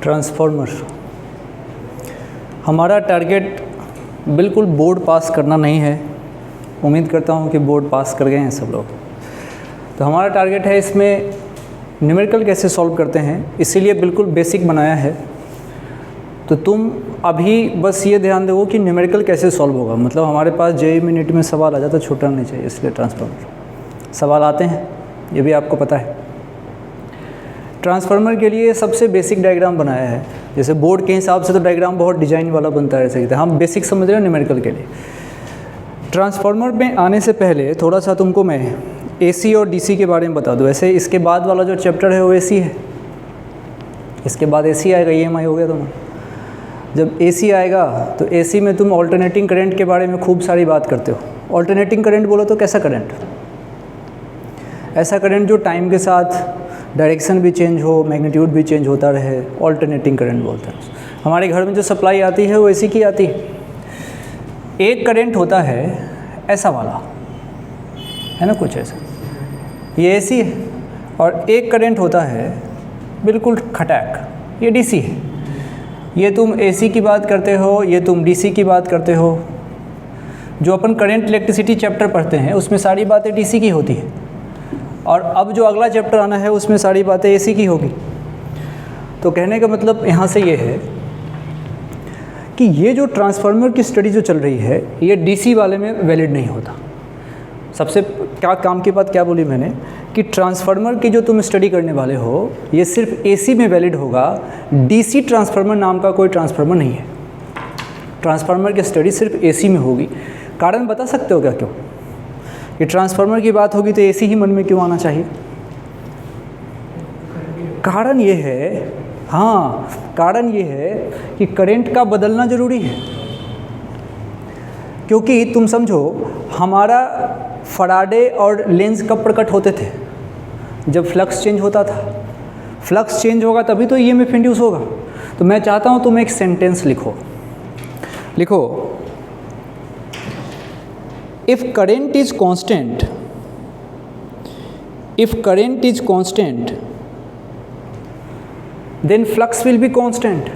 Transformer. हमारा target बिल्कुल board पास करना नहीं है। उम्मीद करता हूँ कि बोर्ड पास कर गए हैं सब लोग। तो हमारा टारगेट है इसमें न्यूमेरिकल कैसे सॉल्व करते हैं, इसीलिए बिल्कुल बेसिक बनाया है। तो तुम अभी बस ये ध्यान दो कि न्यूमेरिकल कैसे सॉल्व होगा। मतलब हमारे पास जेईई में नीट में सवाल आ जाता, छूटना नहीं चाहिए, इसलिए ट्रांसफार्मर सवाल आते हैं, ये भी आपको पता है। ट्रांसफार्मर के लिए सबसे बेसिक डायग्राम बनाया है। जैसे बोर्ड के हिसाब से तो डायग्राम बहुत डिजाइन वाला बनता है, ऐसे हम बेसिक समझ रहे हैं न्यूमेरिकल के लिए। ट्रांसफार्मर में आने से पहले थोड़ा सा तुमको मैं एसी और डीसी के बारे में बता दूं। ऐसे इसके बाद वाला जो चैप्टर है वो एसी है, इसके बाद एसी आएगा, ईएमआई हो गया तुम्हारा। जब एसी आएगा तो एसी में तुम ऑल्टरनेटिंग करंट के बारे में खूब सारी बात करते हो। ऑल्टरनेटिंग करंट बोलो तो कैसा करंट? ऐसा करंट जो टाइम के साथ डायरेक्शन भी चेंज हो, मैग्नीट्यूड भी चेंज होता रहे, ऑल्टरनेटिंग करंट बोलते हैं। हमारे घर में जो सप्लाई आती है वो एसी की आती है। एक करंट होता है ऐसा वाला, है ना, कुछ ऐसा, ये एसी है। और एक करंट होता है बिल्कुल खटाक, ये डीसी है। ये तुम एसी की बात करते हो, ये तुम डीसी की बात करते हो। जो अपन करंट इलेक्ट्रिसिटी चैप्टर पढ़ते हैं उसमें सारी बातें डीसी की होती है, और अब जो अगला चैप्टर आना है उसमें सारी बातें एसी की होगी। तो कहने का मतलब यहाँ से ये है कि ये जो ट्रांसफार्मर की स्टडी जो चल रही है ये डीसी वाले में वैलिड नहीं होता। सबसे क्या काम की बात क्या बोली मैंने कि ट्रांसफार्मर की जो तुम स्टडी करने वाले हो ये सिर्फ एसी में वैलिड होगा, डीसी ट्रांसफार्मर नाम का कोई ट्रांसफार्मर नहीं है। ट्रांसफार्मर की स्टडी सिर्फ एसी में होगी। कारण बता सकते हो क्या क्यों? ये ट्रांसफार्मर की बात होगी तो एसी ही मन में क्यों आना चाहिए? कारण ये है, हाँ, कारण ये है कि करंट का बदलना ज़रूरी है। क्योंकि तुम समझो हमारा फराडे और लेंज कब प्रकट होते थे? जब फ्लक्स चेंज होता था। फ्लक्स चेंज होगा तभी तो ईएमएफ इंड्यूस होगा। तो मैं चाहता हूँ तुम एक सेंटेंस लिखो। If current is constant, then flux will be constant.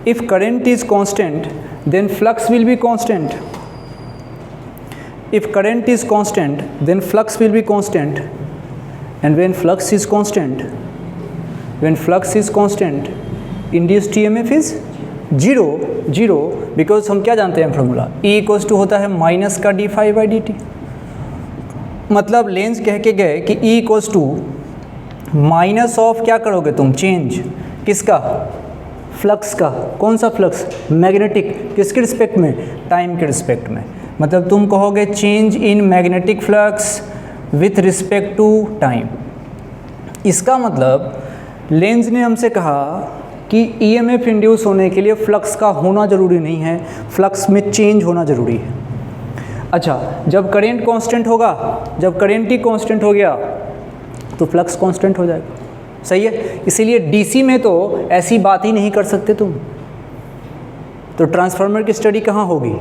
If current is constant, then flux will be constant. If current is constant, then flux will be constant. And when flux is constant, induced EMF is zero, because हम क्या जानते हैं formula? E equals to होता है minus का d∅dt। मतलब length कह के गए कि E equals to minus of क्या करोगे तुम? चेंज किसका? फ्लक्स का। कौन सा फ्लक्स? मैग्नेटिक। किसके रिस्पेक्ट में? टाइम के रिस्पेक्ट में। मतलब तुम कहोगे change in magnetic flux with respect to time. इसका मतलब लेंज ने हमसे कहा कि ईएमएफ इंड्यूस होने के लिए फ्लक्स का होना ज़रूरी नहीं है, फ्लक्स में चेंज होना ज़रूरी है। अच्छा, जब करंट कांस्टेंट होगा, जब करंट ही कांस्टेंट हो गया तो फ्लक्स कांस्टेंट हो जाएगा। सही है। इसीलिए डीसी में तो ऐसी बात ही नहीं कर सकते तुम। तो ट्रांसफार्मर की स्टडी कहाँ होगी?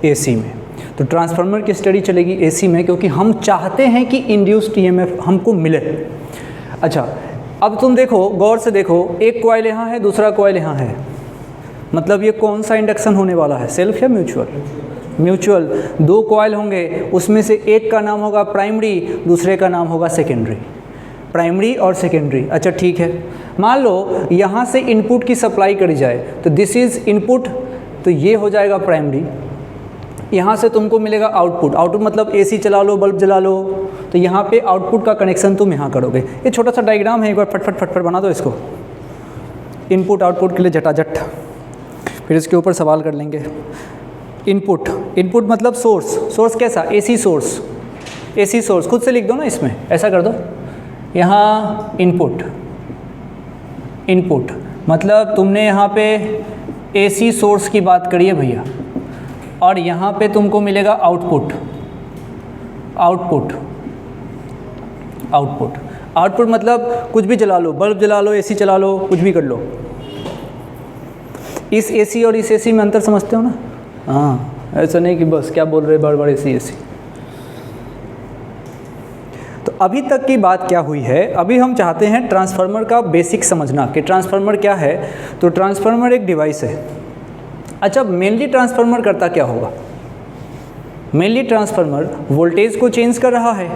एसी में। तो ट्रांसफार्मर की स्टडी चलेगी एसी में, क्योंकि हम चाहते हैं कि इंड्यूस्ड ईएमएफ हमको मिले। अच्छा, अब तुम देखो, गौर से देखो, एक कॉइल यहाँ है, दूसरा कॉइल यहाँ है। मतलब ये कौन सा इंडक्शन होने वाला है? सेल्फ या म्यूचुअल? म्यूचुअल। दो कॉइल होंगे, उसमें से एक का नाम होगा प्राइमरी, दूसरे का नाम होगा सेकेंडरी। प्राइमरी और सेकेंडरी। अच्छा ठीक है, मान लो यहाँ से इनपुट की सप्लाई करी जाए, तो दिस इज़ इनपुट, तो ये हो जाएगा प्राइमरी। यहाँ से तुमको मिलेगा आउटपुट। आउटपुट मतलब एसी चला लो, बल्ब जला लो, तो यहाँ पे आउटपुट का कनेक्शन तुम यहाँ करोगे। ये छोटा सा डायग्राम है, एक बार फटफट बना दो इसको। इनपुट आउटपुट के लिए झटाझट, फिर इसके ऊपर सवाल कर लेंगे। इनपुट मतलब सोर्स कैसा? एसी सोर्स खुद से लिख दो ना, इसमें ऐसा कर दो। यहाँ इनपुट मतलब तुमने यहाँ पे एसी सोर्स की बात करी है भैया, और यहाँ पे तुमको मिलेगा आउटपुट मतलब कुछ भी जला लो, बल्ब जला लो, एसी चला लो, कुछ भी कर लो। इस एसी और इस एसी में अंतर समझते हो ना? हाँ, ऐसा नहीं कि बस क्या बोल रहे बार बार एसी। तो अभी तक की बात क्या हुई है, अभी हम चाहते हैं ट्रांसफार्मर का बेसिक समझना कि ट्रांसफार्मर क्या है। तो ट्रांसफार्मर एक डिवाइस है। अच्छा, मेनली ट्रांसफार्मर करता क्या होगा? मेनली ट्रांसफार्मर वोल्टेज को चेंज कर रहा है।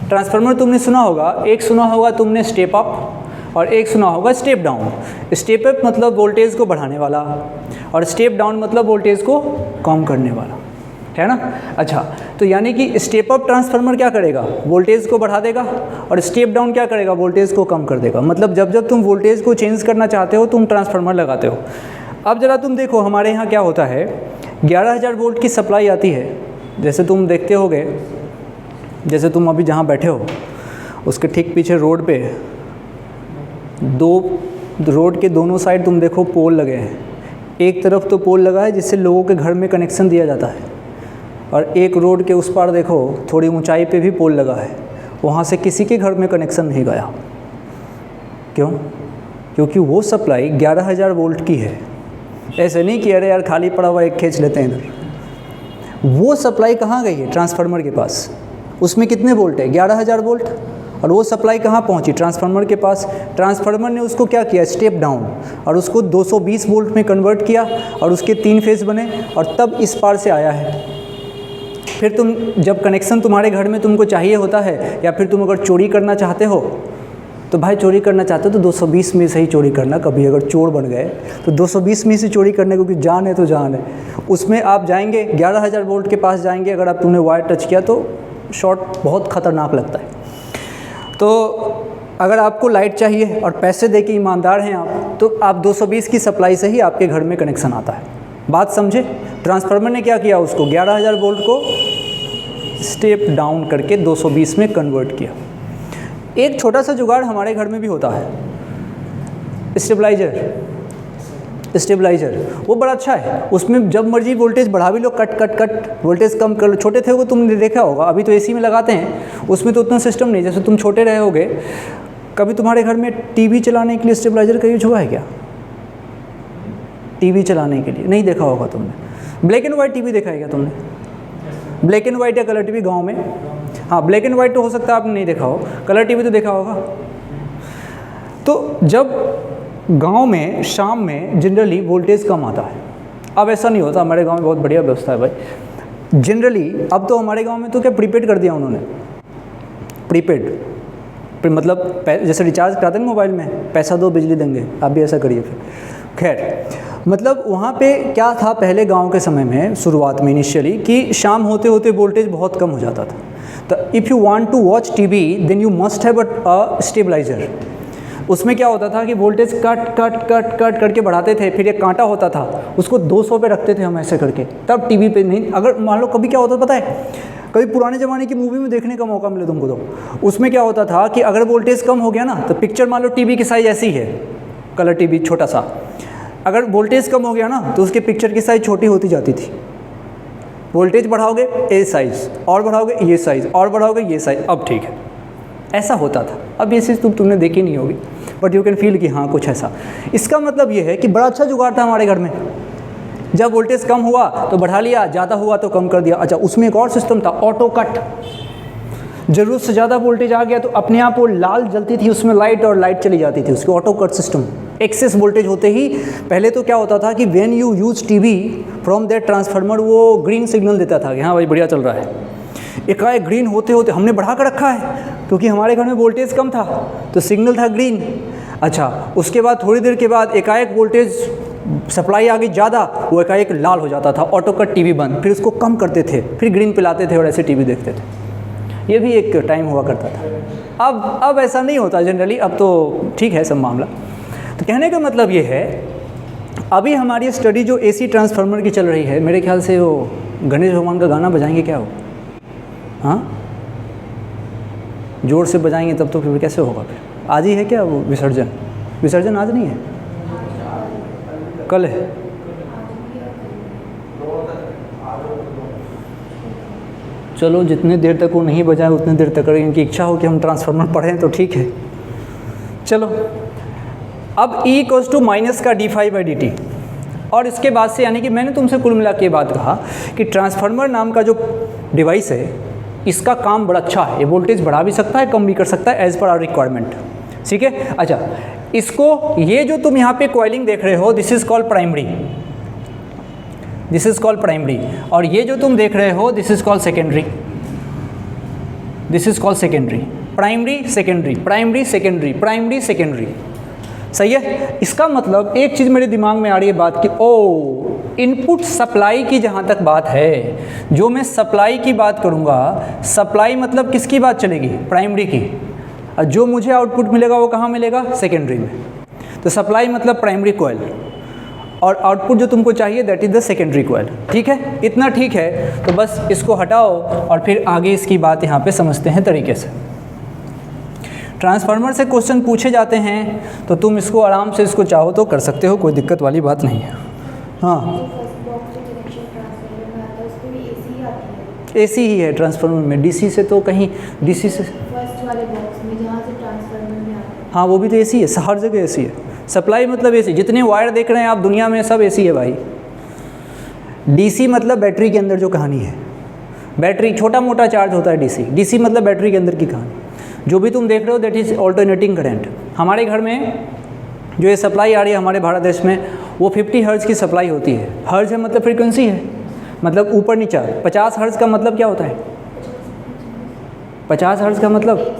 ट्रांसफार्मर तुमने सुना होगा, एक सुना होगा तुमने स्टेप अप और एक सुना होगा स्टेप डाउन। स्टेप अप मतलब वोल्टेज को बढ़ाने वाला और स्टेप डाउन मतलब वोल्टेज को कम करने वाला, है ना। अच्छा, तो यानी कि स्टेप अप ट्रांसफार्मर क्या करेगा? वोल्टेज को बढ़ा देगा, और स्टेप डाउन क्या करेगा? वोल्टेज को कम कर देगा। मतलब जब जब तुम वोल्टेज को चेंज करना चाहते हो तुम ट्रांसफार्मर लगाते हो। अब ज़रा तुम देखो हमारे यहाँ क्या होता है, 11,000 वोल्ट की सप्लाई आती है। जैसे तुम देखते होगे, जैसे तुम अभी जहाँ बैठे हो उसके ठीक पीछे रोड पे रोड के दोनों साइड तुम देखो पोल लगे हैं। एक तरफ तो पोल लगा है जिससे लोगों के घर में कनेक्शन दिया जाता है, और एक रोड के उस पार देखो थोड़ी ऊंचाई पे भी पोल लगा है, वहाँ से किसी के घर में कनेक्शन नहीं गया। क्यों? क्योंकि वो सप्लाई 11,000 वोल्ट की है। ऐसे नहीं कि अरे यार खाली पड़ा हुआ एक खींच लेते हैं इधर। वो सप्लाई कहाँ गई है? ट्रांसफार्मर के पास। उसमें कितने वोल्ट है? 11,000 वोल्ट। और वो सप्लाई कहाँ पहुँची? ट्रांसफार्मर के पास। ट्रांसफार्मर ने उसको क्या किया? स्टेप डाउन, और उसको 220 वोल्ट में कन्वर्ट किया, और उसके 3 फेज बने, और तब इस पार से आया है। फिर तुम जब कनेक्शन तुम्हारे घर में तुमको चाहिए होता है, या फिर तुम अगर चोरी करना चाहते हो, तो भाई चोरी करना चाहते हो तो 220 में से ही चोरी करना। कभी अगर चोर बन गए तो 220 में से चोरी करने, क्योंकि जान है तो जान है। उसमें आप जाएंगे 11,000 वोल्ट के पास जाएंगे, अगर आप तुमने वायर टच किया तो शॉर्ट बहुत ख़तरनाक लगता है। तो अगर आपको लाइट चाहिए और पैसे दे के ईमानदार हैं आप, तो आप 220 की सप्लाई से ही आपके घर में कनेक्शन आता है। बात समझे? ट्रांसफार्मर ने क्या किया? उसको 11,000 वोल्ट को स्टेप डाउन करके 220 में कन्वर्ट किया। एक छोटा सा जुगाड़ हमारे घर में भी होता है, स्टेबलाइजर। वो बड़ा अच्छा है। उसमें जब मर्जी वोल्टेज बढ़ा भी लो, कट वोल्टेज कम कर लो। छोटे थे वो तुमने देखा होगा, अभी तो एसी में लगाते हैं, उसमें तो उतना सिस्टम नहीं। जैसे तुम छोटे रहे होगे, कभी तुम्हारे घर में टीवी चलाने के लिए स्टेबलाइजर का यूज हुआ है क्या? टीवी चलाने के लिए नहीं देखा होगा तुमने। ब्लैक एंड वाइट टीवी देखा है क्या तुमने? ब्लैक एंड वाइट या कलर टीवी गाँव में? हाँ, ब्लैक एंड वाइट तो हो सकता है आपने नहीं देखा हो, कलर टीवी तो देखा होगा। तो जब गांव में शाम में जनरली वोल्टेज कम आता है, अब ऐसा नहीं होता। हमारे गांव में बहुत बढ़िया व्यवस्था है भाई जनरली। अब तो हमारे गांव में तो क्या प्रीपेड कर दिया उन्होंने। प्रीपेड मतलब जैसे रिचार्ज कराते हैं मोबाइल में, पैसा दो बिजली देंगे, आप भी ऐसा करिए। फिर खैर, मतलब वहाँ पे क्या था पहले गांव के समय में, शुरुआत में इनिशियली, कि शाम होते होते वोल्टेज बहुत कम हो जाता था। तो if you want to watch TV then you must have a stabiliser. उसमें क्या होता था कि वोल्टेज कट करके बढ़ाते थे, फिर एक कांटा होता था, उसको 200 पे रखते थे हम ऐसे करके, तब टीवी पे नहीं। अगर मान लो कभी क्या होता पता है, कभी पुराने ज़माने की मूवी में देखने का मौका मिले तुमको, तो उसमें क्या होता था कि अगर वोल्टेज कम हो गया ना, तो पिक्चर मान लो टीवी की साइज़ ऐसी है, कलर टीवी छोटा सा, अगर वोल्टेज कम हो गया ना तो उसके पिक्चर की साइज़ छोटी होती जाती थी। वोल्टेज बढ़ाओगे ए साइज़, और बढ़ाओगे ये साइज़, और बढ़ाओगे ये साइज़, अब ठीक है। ऐसा होता था। अब ये चीज़ तुमने देखी नहीं होगी, बट यू कैन फील कि हाँ कुछ ऐसा। इसका मतलब ये है कि बड़ा अच्छा जुगाड़ था हमारे घर में। जब वोल्टेज कम हुआ तो बढ़ा लिया, ज़्यादा हुआ तो कम कर दिया। अच्छा, उसमें एक और सिस्टम था, ऑटो कट। ज़रूरत से ज़्यादा वोल्टेज आ गया तो अपने आप वो लाल जलती थी उसमें लाइट, और लाइट चली जाती थी, उसकी auto cut system. Excess voltage होते ही पहले तो क्या होता था कि when you use TV from that transformer, वो ग्रीन सिग्नल देता था कि हाँ भाई बढ़िया चल रहा है। एकाएक ग्रीन होते होते हमने बढ़ा कर रखा है क्योंकि हमारे घर में वोल्टेज कम था तो सिग्नल था ग्रीन। अच्छा, उसके बाद थोड़ी देर के बाद एकाएक वोल्टेज सप्लाई आ गई ज़्यादा, वो एकाएक लाल हो जाता था, ऑटो कट, टीवी बंद। फिर उसको कम करते थे, फिर ग्रीन पिलाते थे और ऐसे टीवी देखते थे। ये भी एक टाइम हुआ करता था। अब ऐसा नहीं होता जनरली, अब तो ठीक है सब मामला। तो कहने का मतलब ये है, अभी हमारी स्टडी जो एसी ट्रांसफार्मर की चल रही है, मेरे ख्याल से वो गणेश भगवान का गाना बजाएंगे क्या हो? हाँ, जोर से बजाएंगे तब तो फिर कैसे होगा? फिर आज ही है क्या वो विसर्जन? विसर्जन आज नहीं है, कल है। चलो, जितने देर तक वो नहीं बजाए उतने देर तक, अगर इनकी इच्छा हो कि हम ट्रांसफार्मर पढ़ें तो ठीक है। चलो, अब E इक्वल्स टू माइनस का d∅/dt, और इसके बाद से यानी कि मैंने तुमसे कुल मिला के बात कहा कि ट्रांसफार्मर नाम का जो डिवाइस है इसका काम बड़ा अच्छा है, ये वोल्टेज बढ़ा भी सकता है, कम भी कर सकता है, एज पर आवर रिक्वायरमेंट। ठीक है, अच्छा इसको, ये जो तुम यहाँ पे कॉइलिंग देख रहे हो, this is called primary, this is called primary, और ये जो तुम देख रहे हो this is called secondary, this is called secondary. Primary secondary, primary secondary, primary secondary, सही है। इसका मतलब एक चीज़ मेरे दिमाग में आ रही है बात की, ओ इनपुट सप्लाई की जहाँ तक बात है, जो मैं सप्लाई की बात करूँगा, सप्लाई मतलब किसकी बात चलेगी, प्राइमरी की, और जो मुझे आउटपुट मिलेगा वो कहाँ मिलेगा, सेकेंडरी में। तो सप्लाई मतलब प्राइमरी कॉइल, और आउटपुट जो तुमको चाहिए that is the secondary coil. ठीक है, इतना ठीक है। तो बस इसको हटाओ और फिर आगे इसकी बात यहाँ पे समझते हैं तरीके से। ट्रांसफार्मर से क्वेश्चन पूछे जाते हैं तो तुम इसको आराम से इसको चाहो तो कर सकते हो, कोई दिक्कत वाली बात नहीं है। हाँ, एसी ही है ट्रांसफार्मर में, डीसी से तो कहीं, डीसी से फर्स्ट वाले बॉक्स में जहाँ से ट्रांसफार्मर में आता है, हाँ वो भी तो एसी है, हर जगह एसी है। सप्लाई मतलब एसी, जितने वायर देख रहे हैं आप दुनिया में सब एसी है भाई। डीसी मतलब बैटरी के अंदर जो कहानी है, बैटरी छोटा मोटा चार्ज होता है डीसी, डीसी मतलब बैटरी के अंदर की कहानी। जो भी तुम देख रहे हो दैट इज़ ऑल्टरनेटिंग करंट। हमारे घर में जो ये सप्लाई आ रही है हमारे भारत देश में, वो 50 हर्ट्ज़ की सप्लाई होती है। हर्ट्ज़ है मतलब फ्रीक्वेंसी है, मतलब ऊपर नीचा। 50 हर्ट्ज़ का मतलब क्या होता है, 50 हर्ट्ज़ का मतलब,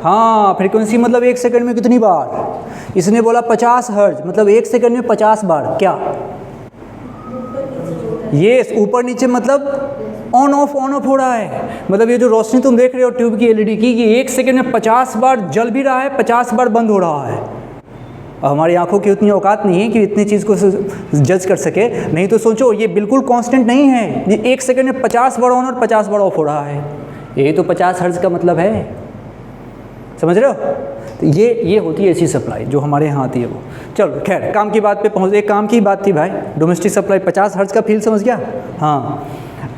हाँ फ्रीक्वेंसी मतलब 1 सेकंड में कितनी बार। इसने बोला 50 हर्ट्ज़ मतलब 1 सेकंड में 50 बार, क्या ये ऊपर नीचे मतलब ऑन ऑफ हो रहा है। मतलब ये जो रोशनी तुम देख रहे हो ट्यूब की, एलईडी की, ये 1 सेकंड में 50 बार जल भी रहा है, 50 बार बंद हो रहा है। और हमारी आंखों की उतनी औकात नहीं है कि इतनी चीज़ को जज कर सके। नहीं तो सोचो ये बिल्कुल कांस्टेंट नहीं है, ये 1 सेकंड में 50 बार ऑन और 50 बार ऑफ हो रहा है। ये तो 50 हर्ट्ज़ का मतलब है, समझ रहे हो। तो ये होती है ऐसी सप्लाई जो हमारे यहाँ आती है वो। चलो खैर, काम की बात पे पहुँच, एक काम की बात थी भाई, डोमेस्टिक सप्लाई 50 हर्ट्ज़ का फील्ड समझ गया। हाँ,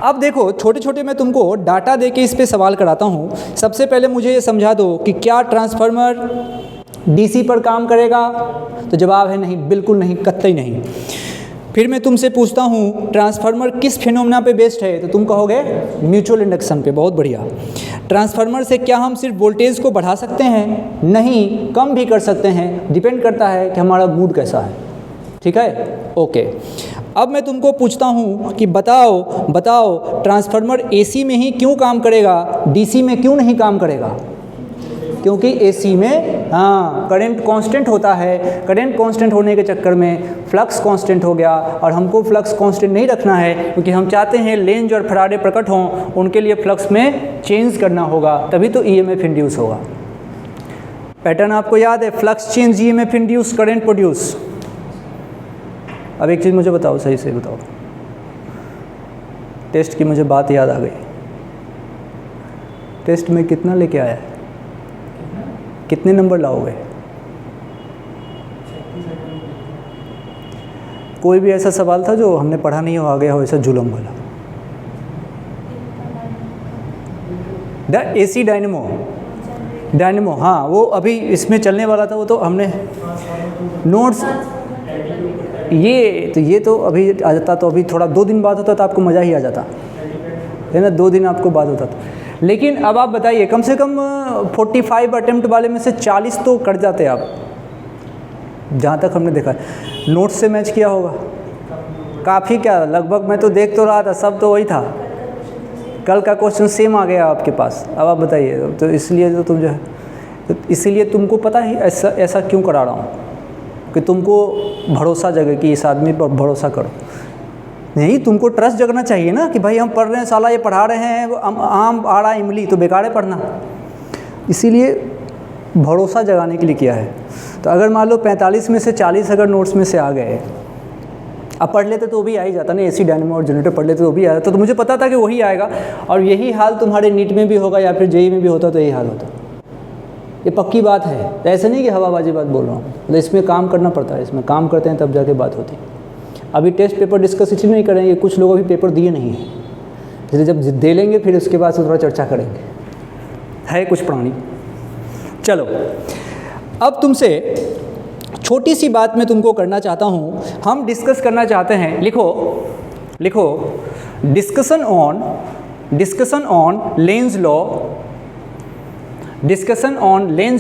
अब देखो छोटे छोटे मैं तुमको डाटा देके इस पे सवाल कराता हूँ। सबसे पहले मुझे ये समझा दो कि क्या ट्रांसफार्मर डीसी पर काम करेगा, तो जवाब है नहीं, बिल्कुल नहीं, कतई नहीं। फिर मैं तुमसे पूछता हूँ ट्रांसफार्मर किस फिनोमेना पे बेस्ड है, तो तुम कहोगे म्यूचुअल इंडक्शन पे, बहुत बढ़िया। ट्रांसफार्मर से क्या हम सिर्फ वोल्टेज को बढ़ा सकते हैं, नहीं, कम भी कर सकते हैं, डिपेंड करता है कि हमारा मूड कैसा है। ठीक है, ओके। अब मैं तुमको पूछता हूँ कि बताओ ट्रांसफार्मर एसी में ही क्यों काम करेगा, डीसी में क्यों नहीं काम करेगा। क्योंकि एसी में हाँ करंट कांस्टेंट होता है, करंट कांस्टेंट होने के चक्कर में फ्लक्स कांस्टेंट हो गया, और हमको फ्लक्स कांस्टेंट नहीं रखना है क्योंकि हम चाहते हैं लेंज और फराडे प्रकट हों, उनके लिए फ्लक्स में चेंज करना होगा, तभी तो ईएमएफ इंड्यूस होगा। पैटर्न आपको याद है, flux change, EMF induce, current produce. अब एक चीज़ मुझे बताओ, सही से बताओ, टेस्ट की मुझे बात याद आ गई। टेस्ट में कितना लेके आया है, कितने नंबर लाओगे। कोई भी ऐसा सवाल था जो हमने पढ़ा नहीं हो, आ गया हो ऐसा जुलम वाला। द एसी डायनेमो, हाँ वो अभी इसमें चलने वाला था, वो तो हमने नोट्स, ये तो अभी आ जाता, तो अभी थोड़ा 2 दिन बाद होता तो आपको मज़ा ही आ जाता है ना, 2 दिन आपको बाद होता था। लेकिन अब आप बताइए, कम से कम 45 अटेम्प्ट वाले में से 40 तो कट जाते आप, जहाँ तक हमने देखा है। नोट्स से मैच किया होगा काफ़ी, क्या लगभग मैं तो देख तो रहा था, सब तो वही था। कल का क्वेश्चन सेम आ गया आपके पास। अब आप बताइए, तो इसलिए तो तुम जो है, तो इसीलिए तुमको पता है ऐसा क्यों करा रहा हूँ कि तुमको भरोसा जगे कि इस आदमी पर भरोसा करो। नहीं, तुमको ट्रस्ट जगना चाहिए ना कि भाई हम पढ़ रहे हैं, साला ये पढ़ा रहे हैं, आम आड़ा इमली, तो बेकार है पढ़ना। इसीलिए भरोसा जगाने के लिए किया है। तो अगर मान लो 45 में से 40 अगर नोट्स में से आ गए, अब पढ़ लेते तो भी आ ही जाता ना, एसी डायनेमो और जनरेटर पढ़ लेते तो भी आ जाता। तो मुझे पता था कि वही आएगा, और यही हाल तुम्हारे नीट में भी होगा या फिर जेई में भी होता तो यही हाल होता। ये पक्की बात है, तो ऐसा नहीं कि हवाबाजी बात बोल रहा हूँ, मतलब इसमें काम करना पड़ता है, इसमें काम करते हैं तब जाके बात होती है। अभी टेस्ट पेपर डिस्कस इसलिए नहीं करेंगे, कुछ लोग अभी पेपर दिए नहीं हैं, इसलिए जब दे लेंगे फिर उसके बाद से थोड़ा चर्चा करेंगे, है कुछ प्राणी। चलो, अब तुमसे छोटी सी बात मैं तुमको करना चाहता हूँ, हम डिस्कस करना चाहते हैं, लिखो discussion on discussion on Lenz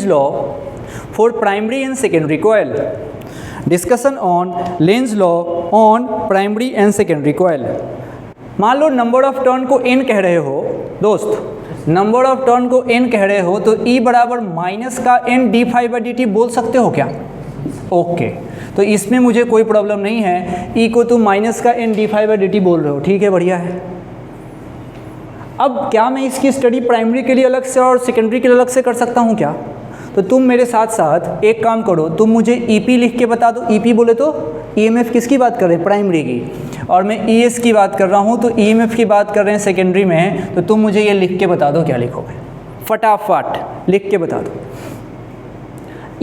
law for primary and secondary coil. Discussion on Lenz law on primary and secondary coil. मान लो नंबर ऑफ टर्न को n कह रहे हो दोस्त, नंबर ऑफ टर्न को n कह रहे हो तो E बराबर माइनस का n d∅dt बोल सकते हो क्या? ओके, तो इसमें मुझे कोई प्रॉब्लम नहीं है, E को तुम माइनस का n d∅dt बोल रहे हो, ठीक है, बढ़िया है। अब क्या मैं इसकी स्टडी प्राइमरी के लिए अलग से और सेकेंडरी के लिए अलग से कर सकता हूँ क्या? तो तुम मेरे साथ साथ एक काम करो, तुम मुझे EP लिख के बता दो। EP बोले तो EMF किसकी बात कर रहे हैं? प्राइमरी की। और मैं ES की बात कर रहा हूँ तो EMF की बात कर रहे हैं सेकेंडरी में। तो तुम मुझे ये लिख के बता दो, क्या लिखोगे? फटाफट लिख के बता दो।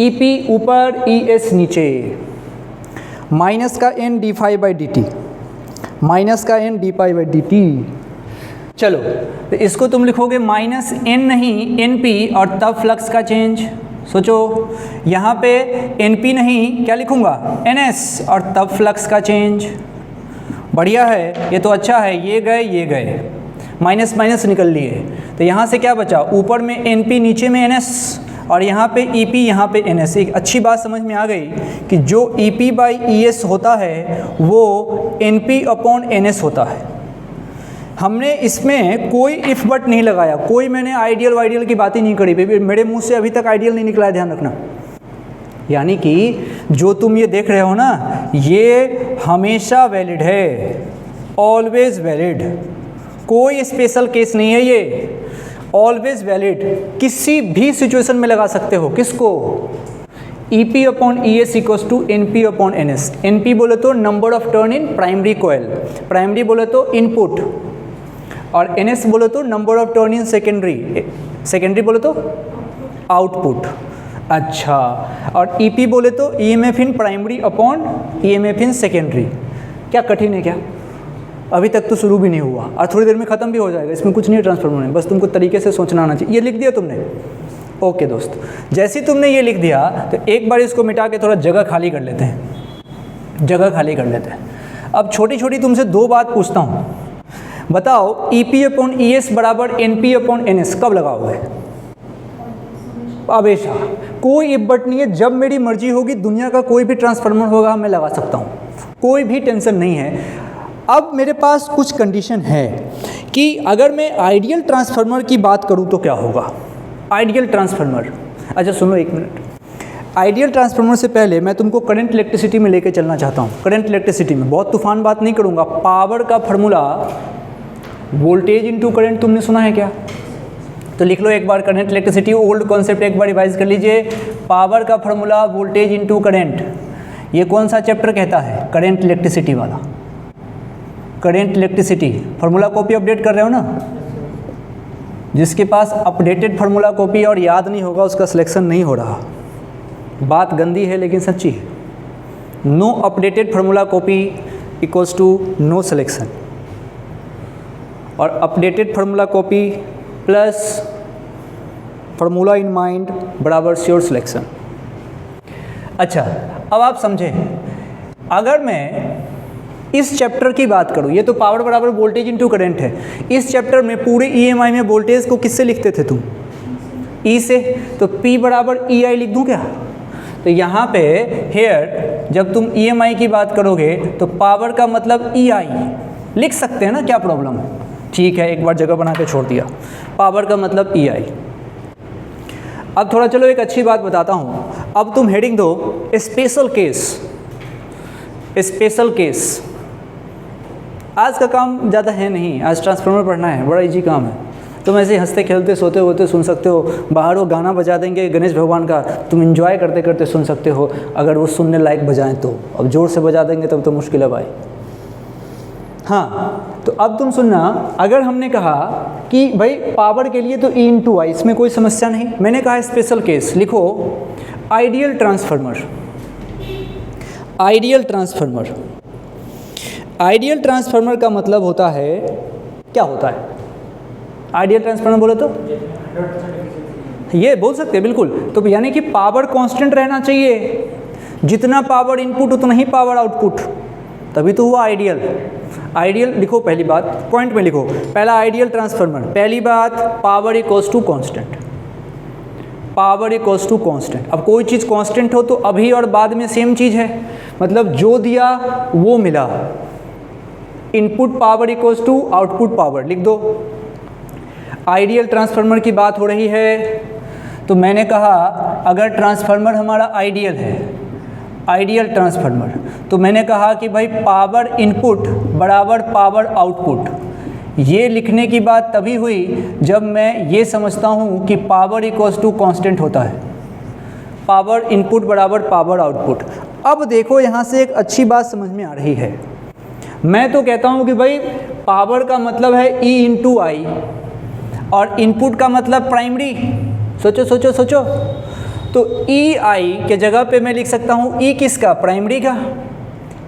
EP ऊपर, ES नीचे, माइनस का n d∅dt, माइनस का n d∅dt। चलो, तो इसको तुम लिखोगे माइनस n नहीं NP और तब फ्लक्स का चेंज। सोचो, यहाँ पे NP नहीं, क्या लिखूँगा? NS और तब फ्लक्स का चेंज। बढ़िया है, ये तो अच्छा है। ये गए, माइनस माइनस निकल लिए, तो यहाँ से क्या बचा? ऊपर में NP, नीचे में NS, और यहाँ पे EP, यहाँ पे NS। एक अच्छी बात समझ में आ गई कि जो EP/ES होता है वो NP/NS होता है। हमने इसमें कोई इफ़ बट नहीं लगाया, कोई मैंने आइडियल वाइडियल की बात ही नहीं करी। बेबी मेरे मुंह से अभी तक आइडियल नहीं निकला है, ध्यान रखना। यानी कि जो तुम ये देख रहे हो ना, ये हमेशा वैलिड है, ऑलवेज वैलिड, कोई स्पेशल केस नहीं है, ये ऑलवेज वैलिड। किसी भी सिचुएशन में लगा सकते हो। किसको? EP/ES equals to NP/NS। NP बोले तो number of turn in primary coil, primary बोले तो इनपुट, और NS बोले तो number of turn in secondary, secondary बोले तो आउटपुट। अच्छा, और EP बोले तो EMF in primary upon EMF in secondary. क्या कठिन है क्या? अभी तक तो शुरू भी नहीं हुआ और थोड़ी देर में ख़त्म भी हो जाएगा। इसमें कुछ नहीं है ट्रांसफार्मर में, बस तुमको तरीके से सोचना आना चाहिए। ये लिख दिया तुमने? ओके दोस्त, जैसे ही तुमने ये लिख दिया तो एक बार इसको मिटा के थोड़ा जगह खाली कर लेते हैं, जगह खाली कर लेते हैं। अब छोटी छोटी तुमसे दो बात पूछता हूँ, बताओ EP/ES बराबर NP/NS कब लगाओगे? हमेशा, कोई इफ बट नहीं है। जब मेरी मर्जी होगी, दुनिया का कोई भी ट्रांसफार्मर होगा मैं लगा सकता हूँ, कोई भी टेंशन नहीं है। अब मेरे पास कुछ कंडीशन है कि अगर मैं आइडियल ट्रांसफार्मर की बात करूँ तो क्या होगा? आइडियल ट्रांसफार्मर, अच्छा सुनो एक मिनट। आइडियल ट्रांसफार्मर से पहले मैं तुमको करंट इलेक्ट्रिसिटी में लेके चलना चाहता हूँ। करंट इलेक्ट्रिसिटी में बहुत तूफान बात नहीं करूँगा। पावर का फार्मूला वोल्टेज इनटू करंट, तुमने सुना है क्या? तो लिख लो एक बार, करंट इलेक्ट्रिसिटी ओल्ड कॉन्सेप्ट एक बार रिवाइज कर लीजिए। पावर का फार्मूला वोल्टेज इनटू करंट, ये कौन सा चैप्टर कहता है? करंट इलेक्ट्रिसिटी वाला। Current electricity formula copy update कर रहे हो ना? जिसके पास अपडेटेड फार्मूला कॉपी और याद नहीं होगा उसका सिलेक्शन नहीं हो रहा। बात गंदी है लेकिन सच्ची है। No updated formula copy equals to no selection, और updated formula copy plus formula in mind बराबर श्योर सिलेक्शन। अच्छा, अब आप समझें, अगर मैं इस चैप्टर की बात करूँ, ये तो पावर बराबर वोल्टेज इनटू करंट है। इस चैप्टर में पूरे EMI में वोल्टेज को किससे लिखते थे तुम? E से, तो P बराबर EI लिख दूँ क्या? तो यहाँ पे हेयर जब तुम EMI की बात करोगे तो पावर का मतलब EI लिख सकते हैं ना, क्या प्रॉब्लम है? ठीक है, एक बार जगह बना के छोड़ दिया। पावर का मतलब EI। अब थोड़ा चलो एक अच्छी बात बताता हूँ। अब तुम हेडिंग दो स्पेशल केस। स्पेशल केस आज का काम ज़्यादा है नहीं, आज ट्रांसफार्मर पढ़ना है, बड़ा इजी काम है। तुम ऐसे हंसते खेलते सोते होते सुन सकते हो। बाहर वो गाना बजा देंगे गणेश भगवान का, तुम एंजॉय करते करते सुन सकते हो, अगर वो सुनने लायक बजाएं तो। अब ज़ोर से बजा देंगे तब तो मुश्किल है भाई। हाँ, तो अब तुम सुनना, अगर हमने कहा कि भाई पावर के लिए तो E इंटू आई, इसमें कोई समस्या नहीं। मैंने कहा स्पेशल केस, लिखो ideal transformer. Ideal transformer, ideal transformer का मतलब होता है, क्या होता है आइडियल ट्रांसफार्मर? बोले तो ये बोल सकते हैं बिल्कुल। तो यानी कि पावर कांस्टेंट रहना चाहिए, जितना पावर इनपुट उतना ही पावर आउटपुट, तभी तो हुआ आइडियल। आइडियल लिखो, पहली बात पॉइंट में लिखो, पहला आइडियल ट्रांसफार्मर, पहली बात power equals to constant, power equals to constant. अब कोई चीज़ कांस्टेंट हो तो अभी और बाद में सेम चीज़ है, मतलब जो दिया वो मिला। Input power equals to output power लिख दो। आइडियल ट्रांसफार्मर की बात हो रही है तो मैंने कहा अगर ट्रांसफार्मर हमारा आइडियल है, आइडियल ट्रांसफार्मर, तो मैंने कहा कि भाई पावर इनपुट बराबर पावर आउटपुट। ये लिखने की बात तभी हुई जब मैं ये समझता हूँ कि पावर इक्वल्स टू कांस्टेंट होता है, पावर इनपुट बराबर पावर आउटपुट। अब देखो यहाँ से एक अच्छी बात समझ में आ रही है। मैं तो कहता हूँ कि भाई पावर का मतलब है E इंटू आई और इनपुट का मतलब प्राइमरी। सोचो सोचो सोचो, तो ई आई के जगह पे मैं लिख सकता हूँ ई किसका, प्राइमरी का।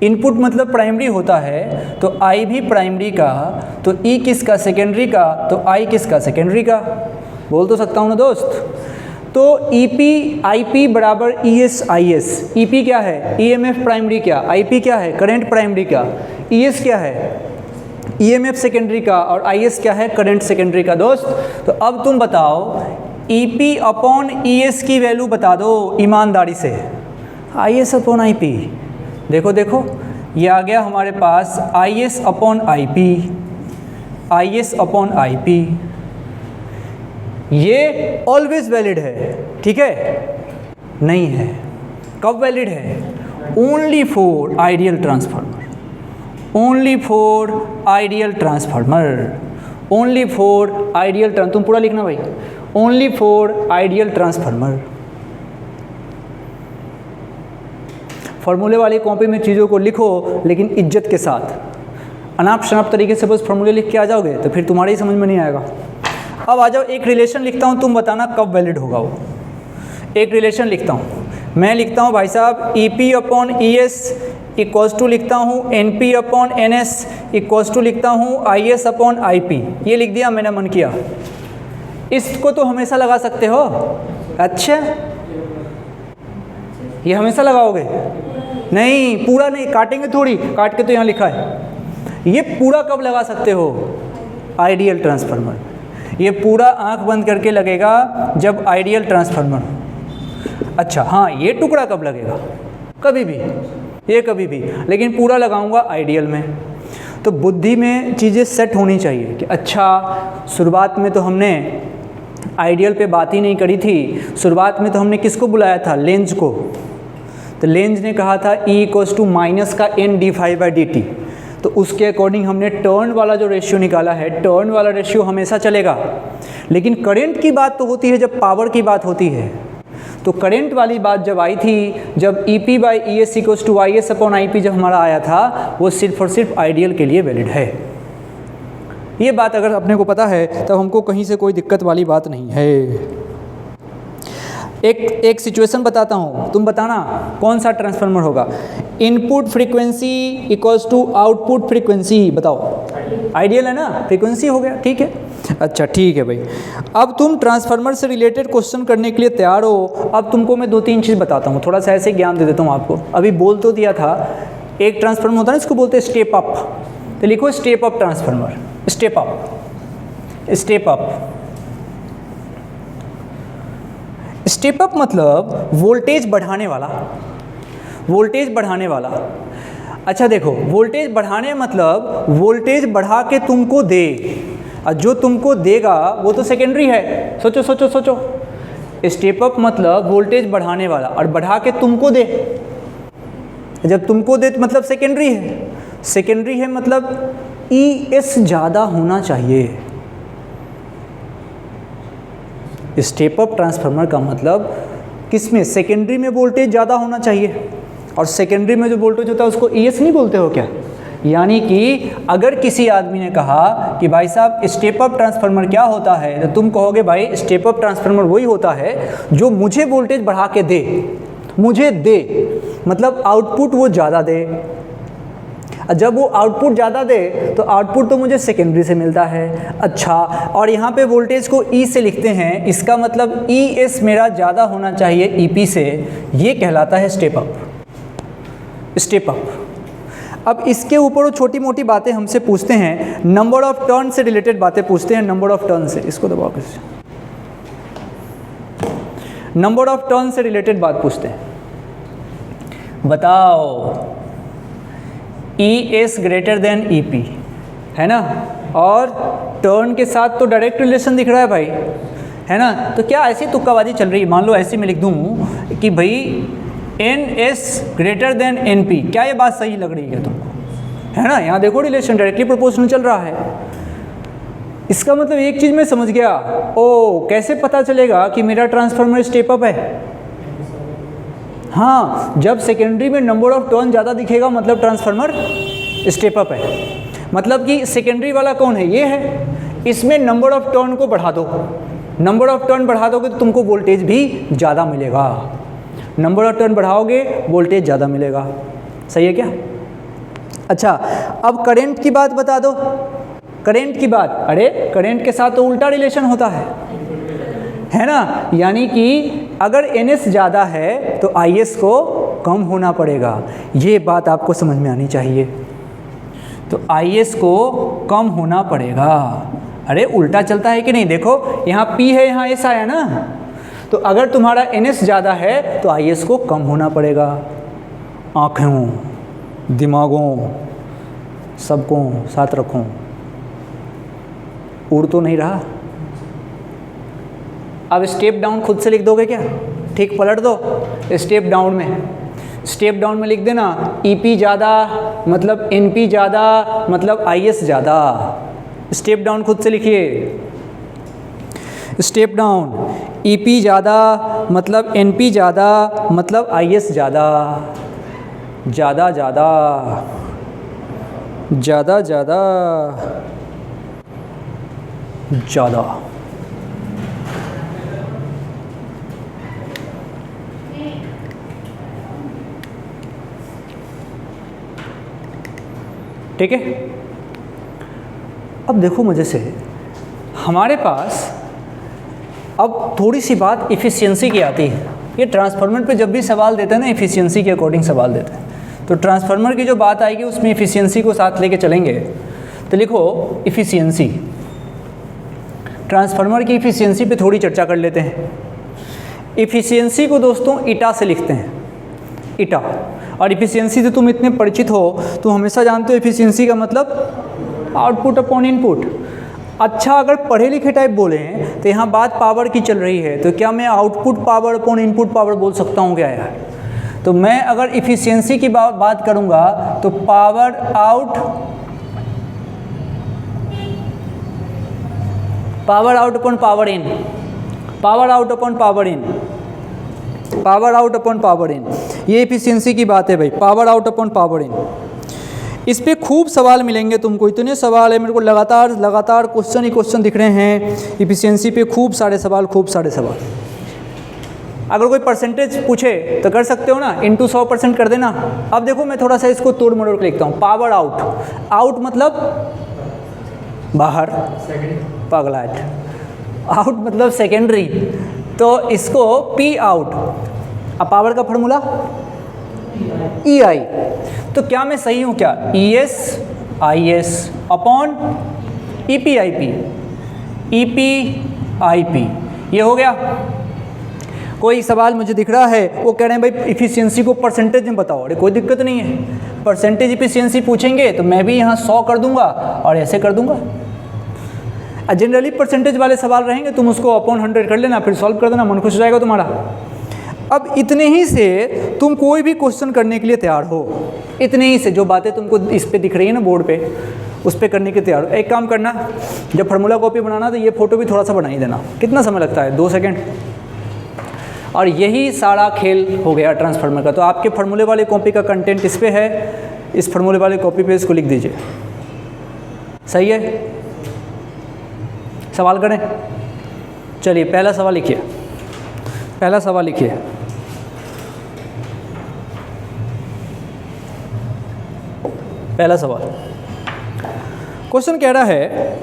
इनपुट मतलब प्राइमरी होता है तो आई भी प्राइमरी का, तो ई किसका, सेकेंडरी का, तो आई किसका, सेकेंडरी का। बोल तो सकता हूँ ना दोस्त। तो ई पी आई पी बराबर E S I S. E P क्या है, ई एम एफ प्राइमरी क्या, आई पी क्या है, करंट प्राइमरी का, ई एस क्या है, ई एम एफ सेकेंडरी का, और आई एस क्या है, करंट सेकेंडरी का। दोस्त तो अब तुम बताओ E P upon E S की वैल्यू बता दो ईमानदारी से। I S upon I P, देखो देखो ये आ गया हमारे पास I S upon I P, I S upon I P. ये ऑलवेज वैलिड है, ठीक है? नहीं है। कब वैलिड है? Only for ideal transformer, only for ideal transformer, only for ideal तुम पूरा लिखना भाई, ओनली फॉर आइडियल ट्रांसफार्मर। फॉर्मूले वाली कॉपी में चीज़ों को लिखो लेकिन इज्जत के साथ। अनाप शनाप तरीके से बस फॉर्मूले लिख के आ जाओगे तो फिर तुम्हारे ही समझ में नहीं आएगा। अब आ जाओ, एक रिलेशन लिखता हूँ, तुम बताना कब वैलिड होगा वो। एक रिलेशन लिखता हूँ, मैं लिखता हूँ भाई साहब E P upon E S equals to लिखता हूँ N P upon N S equals to लिखता हूँ I S upon I P. ये लिख दिया, मैंने मन किया। इसको तो हमेशा लगा सकते हो। अच्छा, ये हमेशा लगाओगे? नहीं, पूरा नहीं, काटेंगे थोड़ी, काट के तो यहाँ लिखा है। ये पूरा कब लगा सकते हो? Ideal transformer. ये पूरा आंख बंद करके लगेगा जब आइडियल ट्रांसफार्मर हो। अच्छा हाँ, ये टुकड़ा कब लगेगा? कभी भी, ये कभी भी, लेकिन पूरा लगाऊंगा आइडियल में। तो बुद्धि में चीज़ें सेट होनी चाहिए कि अच्छा शुरुआत में तो हमने आइडियल पे बात ही नहीं करी थी। शुरुआत में तो हमने किसको बुलाया था? लेंज को। तो लेंज ने कहा था E इक्वल्स टू माइनस का N D phi by D T. तो उसके अकॉर्डिंग हमने टर्न वाला जो रेशियो निकाला है, टर्न वाला रेशियो हमेशा चलेगा। लेकिन करंट की बात तो होती है जब पावर की बात होती है। तो करंट वाली बात जब आई थी, जब E P by E S equals to I S upon I P जब हमारा आया था, वो सिर्फ और सिर्फ आइडियल के लिए वैलिड है। ये बात अगर अपने को पता है तब हमको कहीं से कोई दिक्कत वाली बात नहीं है। एक सिचुएशन बताता हूँ, तुम बताना कौन सा ट्रांसफार्मर होगा। Input frequency equals to output frequency, बताओ। आइडियल है ना, फ्रीक्वेंसी हो गया, ठीक है। अच्छा ठीक है भाई। अब तुम ट्रांसफार्मर से रिलेटेड क्वेश्चन करने के लिए तैयार हो। अब तुमको मैं 2-3 चीज़ बताता हूँ, थोड़ा सा ऐसे ज्ञान दे देता हूँ आपको। अभी बोल तो दिया था, एक ट्रांसफार्मर होता है ना, इसको बोलते हैं स्टेप अप। तो लिखो step up transformer, step up, step up. Step up मतलब वोल्टेज बढ़ाने वाला, वोल्टेज बढ़ाने वाला। अच्छा देखो, वोल्टेज बढ़ाने मतलब वोल्टेज बढ़ा के तुमको दे, और जो तुमको देगा वो तो सेकेंडरी है। सोचो सोचो सोचो, स्टेप अप मतलब वोल्टेज बढ़ाने वाला और बढ़ा के तुमको दे। जब तुमको दे तो मतलब सेकेंडरी है। सेकेंडरी है मतलब ई एस ज़्यादा होना चाहिए। स्टेप अप ट्रांसफार्मर का मतलब किसमें? सेकेंडरी में वोल्टेज ज़्यादा होना चाहिए। और सेकेंडरी में जो वोल्टेज होता है उसको ई एस नहीं बोलते हो क्या? यानी कि अगर किसी आदमी ने कहा कि भाई साहब स्टेप अप ट्रांसफार्मर क्या होता है, तो तुम कहोगे भाई स्टेप अप ट्रांसफार्मर वही होता है जो मुझे वोल्टेज बढ़ा के दे, मुझे दे, मतलब आउटपुट वो ज़्यादा दे। जब वो आउटपुट ज़्यादा दे तो आउटपुट तो मुझे सेकेंडरी से मिलता है। अच्छा, और यहाँ पे वोल्टेज को ई से लिखते हैं, इसका मतलब ई एस मेरा ज़्यादा होना चाहिए ई पी से। ये कहलाता है स्टेप अप, स्टेप अप। अब इसके ऊपर वो छोटी मोटी बातें हमसे पूछते हैं, नंबर ऑफ टर्न से रिलेटेड बातें पूछते हैं, नंबर ऑफ टर्न से, इसको दबाओ किसी, नंबर ऑफ टर्न से रिलेटेड बात पूछते हैं। बताओ ES ग्रेटर देन EP है ना, और टर्न के साथ तो डायरेक्ट रिलेशन दिख रहा है भाई, है ना। तो क्या ऐसी तुक्काबाजी चल रही है, मान लो ऐसे मैं लिख दूँ कि भाई NS ग्रेटर देन NP, क्या ये बात सही लग रही है तुमको, है ना। यहाँ देखो रिलेशन डायरेक्टली प्रोपोर्शनल चल रहा है। इसका मतलब एक चीज़ मैं समझ गया, ओ कैसे पता चलेगा कि मेरा ट्रांसफार्मर स्टेप अप है। हाँ, जब सेकेंडरी में नंबर ऑफ टर्न ज़्यादा दिखेगा मतलब ट्रांसफार्मर स्टेप अप है। मतलब कि सेकेंडरी वाला कौन है, ये है, इसमें नंबर ऑफ टर्न को बढ़ा दो, नंबर ऑफ टर्न बढ़ा दोगे तो तुमको वोल्टेज भी ज़्यादा मिलेगा, नंबर ऑफ टर्न बढ़ाओगे वोल्टेज ज़्यादा मिलेगा। सही है क्या? अच्छा, अब करंट की बात बता दो, करंट की बात, अरे करंट के साथ तो उल्टा रिलेशन होता है ना। यानी कि अगर NS ज़्यादा है तो IS को कम होना पड़ेगा, ये बात आपको समझ में आनी चाहिए। तो IS को कम होना पड़ेगा। अरे उल्टा चलता है कि नहीं, देखो यहाँ P है, यहाँ S आया ना, तो अगर तुम्हारा NS ज़्यादा है तो IS को कम होना पड़ेगा। आँखों, दिमागों, सबको साथ रखो, उड़ तो नहीं रहा। अब स्टेप डाउन खुद से लिख दोगे क्या? ठीक, पलट दो, स्टेप डाउन में, स्टेप डाउन में लिख देना EP ज़्यादा मतलब NP ज़्यादा मतलब IS ज़्यादा। स्टेप डाउन खुद से लिखिए, स्टेप डाउन EP ज़्यादा मतलब NP ज़्यादा मतलब IS ज़्यादा, ज़्यादा ज़्यादा ज़्यादा ज़्यादा ज़्यादा। ठीक है। अब देखो मज़े से, हमारे पास अब थोड़ी सी बात इफ़िशियंसी की आती है। ये ट्रांसफार्मर पे जब भी सवाल देते हैं ना, इफ़िशियंसी के अकॉर्डिंग सवाल देते हैं, तो ट्रांसफार्मर की जो बात आएगी उसमें इफ़िशियंसी को साथ लेके चलेंगे। तो लिखो इफ़िशियंसी, ट्रांसफार्मर की इफ़िशियंसी पे थोड़ी चर्चा कर लेते हैं। इफ़िशियंसी को दोस्तों ईटा से लिखते हैं, ईटा। और इफ़िशियंसी से तुम इतने परिचित हो, तुम हमेशा जानते हो इफ़िशियंसी का मतलब आउटपुट अपॉन इनपुट। अच्छा, अगर पढ़े लिखे टाइप बोले हैं तो यहाँ बात पावर की चल रही है, तो क्या मैं output power upon input power बोल सकता हूँ क्या यार? तो मैं अगर इफ़िशियंसी की बात करूँगा तो power out upon power in, power out upon power in, power out upon power in, ये इफ़िशियंसी की बात है भाई, power out upon power in. इस पे खूब सवाल मिलेंगे तुमको, इतने सवाल है, मेरे को लगातार क्वेश्चन ही क्वेश्चन दिख रहे हैं इफ़िशियंसी पे, खूब सारे सवाल, खूब सारे सवाल। अगर कोई परसेंटेज पूछे तो कर सकते हो ना, इंटू 100% कर देना। अब देखो मैं थोड़ा सा इसको तोड़ मरोड़ के लिखता हूँ। पावर आउट, आउट मतलब बाहर, पगलाट, आउट मतलब सेकेंडरी, तो इसको P आउट। अब पावर का फॉर्मूला EI, तो क्या मैं सही हूँ क्या? ES IS upon EP IP, EP IP, ये हो गया। कोई सवाल मुझे दिख रहा है, वो कह रहे हैं भाई इफ़िशियंसी को परसेंटेज में बताओ। अरे कोई दिक्कत नहीं है, परसेंटेज इफ़िशियंसी पूछेंगे तो मैं भी यहाँ 100 कर दूंगा और ऐसे कर दूंगा। जनरली परसेंटेज वाले सवाल रहेंगे, तुम उसको अपॉन 100 कर लेना, फिर सॉल्व कर देना, मन खुश हो जाएगा तुम्हारा। अब इतने ही से तुम कोई भी क्वेश्चन करने के लिए तैयार हो, इतने ही से जो बातें तुमको इस पे दिख रही है ना बोर्ड पे, उस पे करने के तैयार हो। एक काम करना, जब फार्मूला कॉपी बनाना तो ये फ़ोटो भी थोड़ा सा बना ही देना। कितना समय लगता है? 2 सेकेंड। और यही सारा खेल हो गया ट्रांसफार्मर का। तो आपके फार्मूले वाले कॉपी का कंटेंट इस पे है, इस फार्मूले वाले कॉपी पे इसको लिख दीजिए। सही है? सवाल करें? चलिए पहला सवाल लिखिए, पहला सवाल लिखिए। पहला सवाल, क्वेश्चन कह रहा है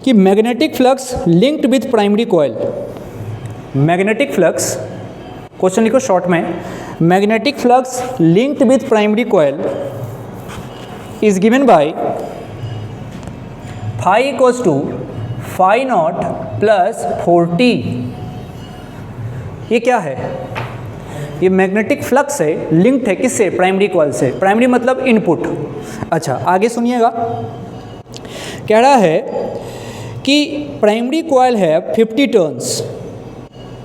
कि magnetic flux linked with primary coil. Magnetic flux, question लिखो शॉर्ट में, magnetic flux linked with primary coil is given by phi equals to phi not plus 4t। ये क्या है? ये मैग्नेटिक फ्लक्स है, लिंक्ड है किससे? प्राइमरी कॉइल से। प्राइमरी मतलब इनपुट। अच्छा आगे सुनिएगा, कह रहा है कि प्राइमरी कॉइल है 50 टर्न्स।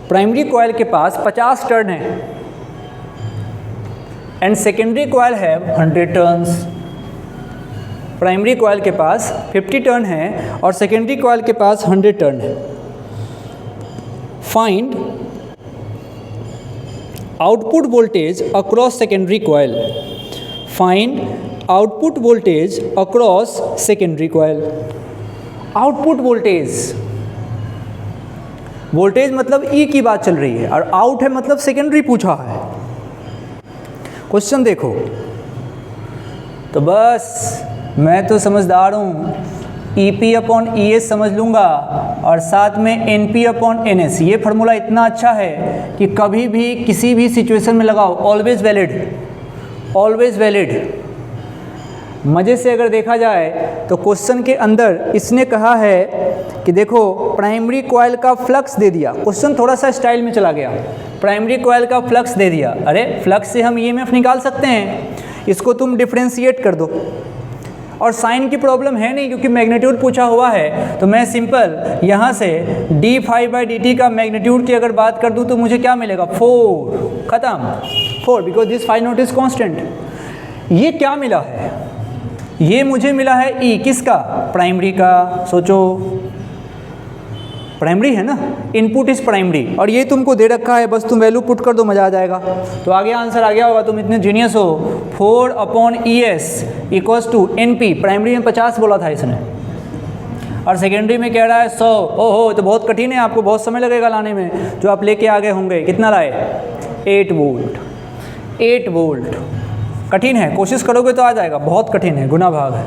प्राइमरी कॉइल के पास 50 टर्न है एंड सेकेंडरी कॉइल है 100 टर्न्स। प्राइमरी कॉइल के पास 50 टर्न है और सेकेंडरी कॉइल के पास 100 टर्न है। Find output voltage across secondary coil. Find output voltage across secondary coil. Output voltage, voltage मतलब ई की बात चल रही है और आउट है मतलब सेकेंडरी पूछा है। क्वेश्चन देखो तो बस मैं तो समझदार हूँ, EP अपॉन ES समझ लूँगा और साथ में NP अपॉन NS। ये फार्मूला इतना अच्छा है कि कभी भी किसी भी सिचुएशन में लगाओ, ऑलवेज वैलिड, ऑलवेज वैलिड। मज़े से अगर देखा जाए तो क्वेश्चन के अंदर इसने कहा है कि देखो प्राइमरी कॉइल का फ्लक्स दे दिया। क्वेश्चन थोड़ा सा स्टाइल में चला गया, प्राइमरी कॉइल का फ्लक्स दे दिया। अरे फ्लक्स से हम EMF निकाल सकते हैं, इसको तुम डिफ्रेंशिएट कर दो। और साइन की प्रॉब्लम है नहीं क्योंकि मैग्नीट्यूड पूछा हुआ है, तो मैं सिंपल यहाँ से d∅dt का मैग्नीट्यूड की अगर बात कर दूँ तो मुझे क्या मिलेगा? 4, ख़त्म। 4 because this phi not is constant. ये क्या मिला है? ये मुझे मिला है E किसका? प्राइमरी का। सोचो प्राइमरी है ना, इनपुट इज प्राइमरी और ये तुमको दे रखा है, बस तुम वैल्यू पुट कर दो, मज़ा आ जाएगा। तो आगे आंसर आ गया होगा, तुम इतने जीनियस हो। 4 upon ES equals to NP। Primary में 50 बोला था इसने और सेकेंडरी में कह रहा है 100। ओहो तो बहुत कठिन है, आपको बहुत समय लगेगा लाने में। जो आप लेके आ गए होंगे, कितना लाए? 8 वोल्ट। 8 वोल्ट कठिन है, कोशिश करोगे तो आ जाएगा, बहुत कठिन है, गुना भाग है।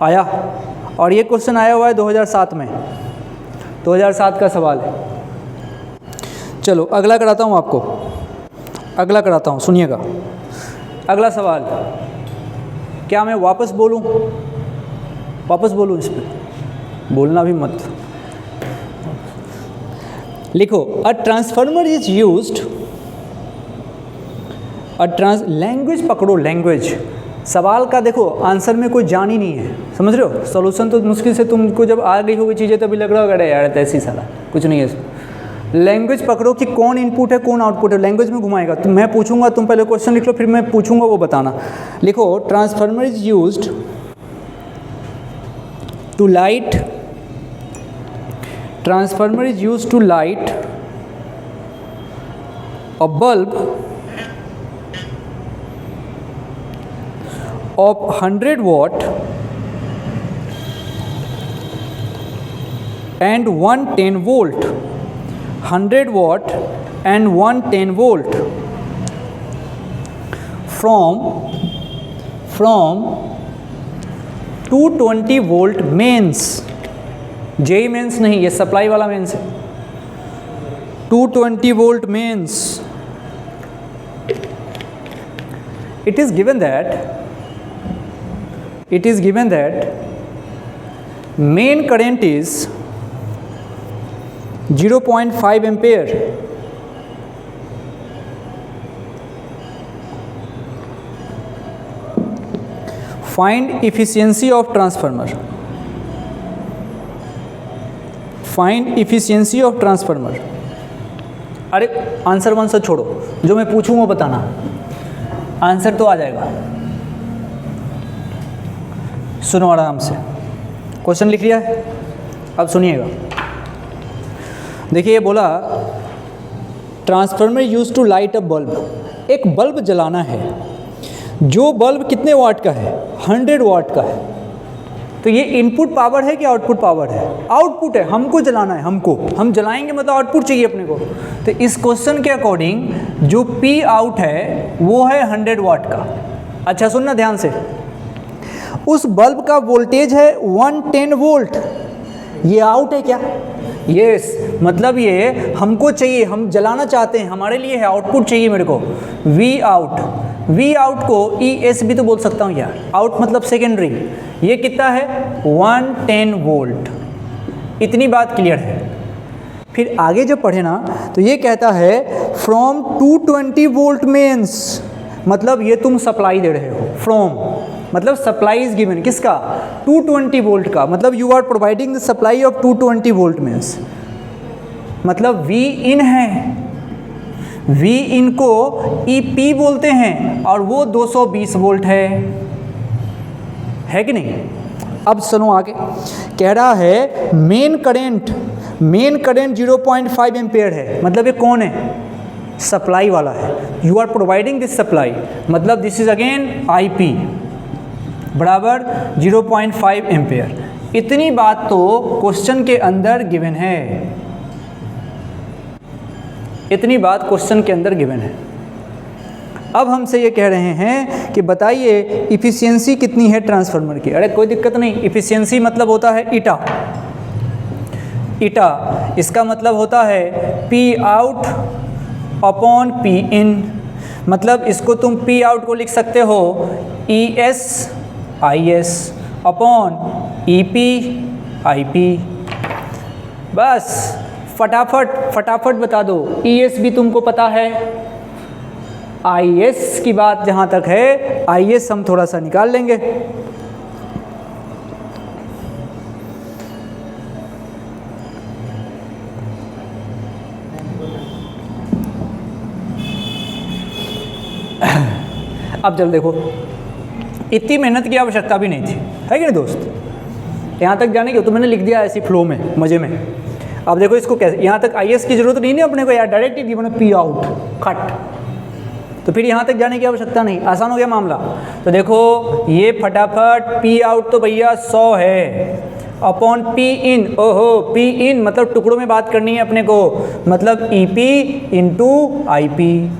आया, और ये क्वेश्चन आया हुआ है 2007 में, 2007 का सवाल है। चलो अगला कराता हूँ आपको, अगला कराता हूँ, सुनिएगा। अगला सवाल, क्या मैं वापस बोलूँ? वापस बोलूँ इस पर? बोलना भी मत। लिखो, a transformer is used. Language पकड़ो, लैंग्वेज। सवाल का देखो आंसर में कोई जान ही नहीं है, समझ रहे हो? सॉल्यूशन तो मुश्किल से तुमको जब आ गई होगी चीज़ें तभी लग रहा होगा अरे यार ऐसी साला कुछ नहीं है इसमें। लैंग्वेज पकड़ो कि कौन इनपुट है कौन आउटपुट है, लैंग्वेज में घुमाएगा। तो मैं पूछूंगा, तुम पहले क्वेश्चन लिख लो, फिर मैं पूछूंगा वो बताना। लिखो, transformer is used to light. Transformer is used to light a bulb of 100 watt and 110 volt, 100 watt and 110 volt from 220 volt mains। JE mains नहीं, ये सप्लाई वाला मेंस है। 220 volt mains। It is given that main current is 0.5 ampere। Find efficiency of transformer। Find efficiency of transformer। अरे answer one से छोड़ो, जो मैं पूछूंगा बताना, आंसर तो आ जाएगा। सुनो आराम से, क्वेश्चन लिख लिया है, अब सुनिएगा। देखिए ये बोला transformer use to light a bulb. एक बल्ब जलाना है, जो बल्ब कितने वाट का है? 100 वाट का है। तो ये इनपुट पावर है कि आउटपुट पावर है? आउटपुट है, हमको जलाना है, हमको, हम जलाएंगे मतलब आउटपुट चाहिए अपने को। तो इस क्वेश्चन के अकॉर्डिंग जो P आउट है वो है 100 वाट का। अच्छा सुनना ध्यान से, उस बल्ब का वोल्टेज है 110 वोल्ट। ये आउट है क्या? यस, मतलब ये हमको चाहिए, हम जलाना चाहते हैं, हमारे लिए है, आउटपुट चाहिए मेरे को, वी आउट। वी आउट को ई एस भी तो बोल सकता हूँ यार, आउट मतलब सेकेंडरी। ये कितना है 110 वोल्ट। इतनी बात क्लियर है। फिर आगे जब पढ़े ना तो ये कहता है फ्रॉम 220 वोल्ट मीन्स, मतलब ये तुम सप्लाई दे रहे हो, फ्रॉम मतलब सप्लाई इज गिवन, किसका 220 वोल्ट का, मतलब you are providing the supply of 220 volt means, मतलब वी इन है, वी इन को ई पी बोलते हैं और वो 220 वोल्ट है कि नहीं। अब सुनो आगे, कह रहा है मेन करंट 0.5 एम्पेयर है, मतलब ये कौन है, सप्लाई वाला है, you are providing this supply, मतलब this is again I P बराबर 0.5 एम्पेयर। इतनी बात तो क्वेश्चन के अंदर गिवन है, इतनी बात क्वेश्चन के अंदर गिवन है। अब हमसे ये कह रहे हैं कि बताइए इफ़िशियंसी कितनी है ट्रांसफार्मर की। अरे कोई दिक्कत नहीं, इफ़िशियंसी मतलब होता है ईटा, ईटा इसका मतलब होता है P out upon P in, मतलब इसको तुम पी आउट को लिख सकते हो E S I S upon E P I P. बस फटाफट बता दो, ई एस भी तुमको पता है, आई एस की बात जहाँ तक है, आई एस हम थोड़ा सा निकाल लेंगे। अब चल देखो, इतनी मेहनत की आवश्यकता भी नहीं थी, है कि नहीं दोस्त, यहाँ तक जाने की तो मैंने लिख दिया ऐसी फ्लो में, मज़े में। अब देखो इसको कैसे, यहाँ तक आई एस की ज़रूरत नहीं है अपने को यार, डायरेक्ट ही गिवन पी आउट खट, तो फिर यहाँ तक जाने की आवश्यकता नहीं, आसान हो गया मामला। तो देखो ये फटाफट पी आउट तो भैया 100 है अपॉन पी इन, ओहो पी इन मतलब टुकड़ों में बात करनी है अपने को, मतलब E P into I P,